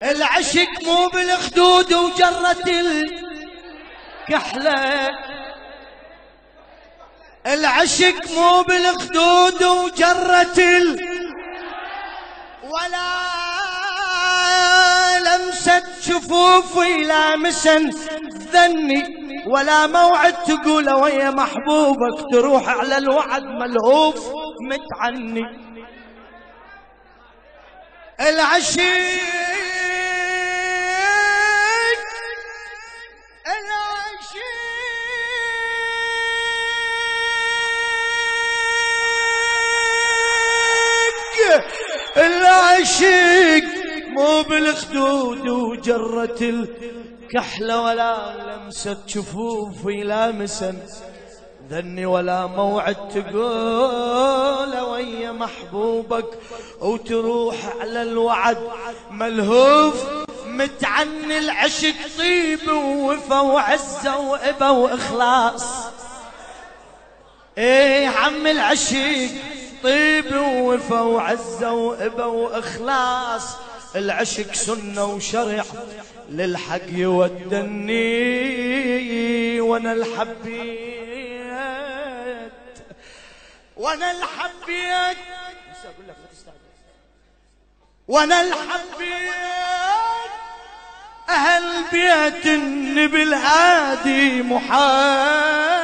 العشق مو بالخدود وجرة الكحلة، العشق مو بالخدود وجرة ولا لمسة شفوفي لامسا ذني، ولا موعد تقول ويا محبوبك تروح على الوعد ملهوف متعني. العشق العشق مو بالخدود وجرة الكحلة، ولا لمسة شفوفي لامسا ذني، ولا موعد تقول ويا محبوبك وتروح على الوعد ملهوف متعني. العشق طيب ووفا وعزة وإبا وإخلاص، ايه عم العشق طيب ووفا وعزة وإبا وإخلاص. العشق سنة وشرع للحق يودني، وانا الحبيت وانا الحبيت وانا الحبيت أهل بيت النبي الهادي محمد.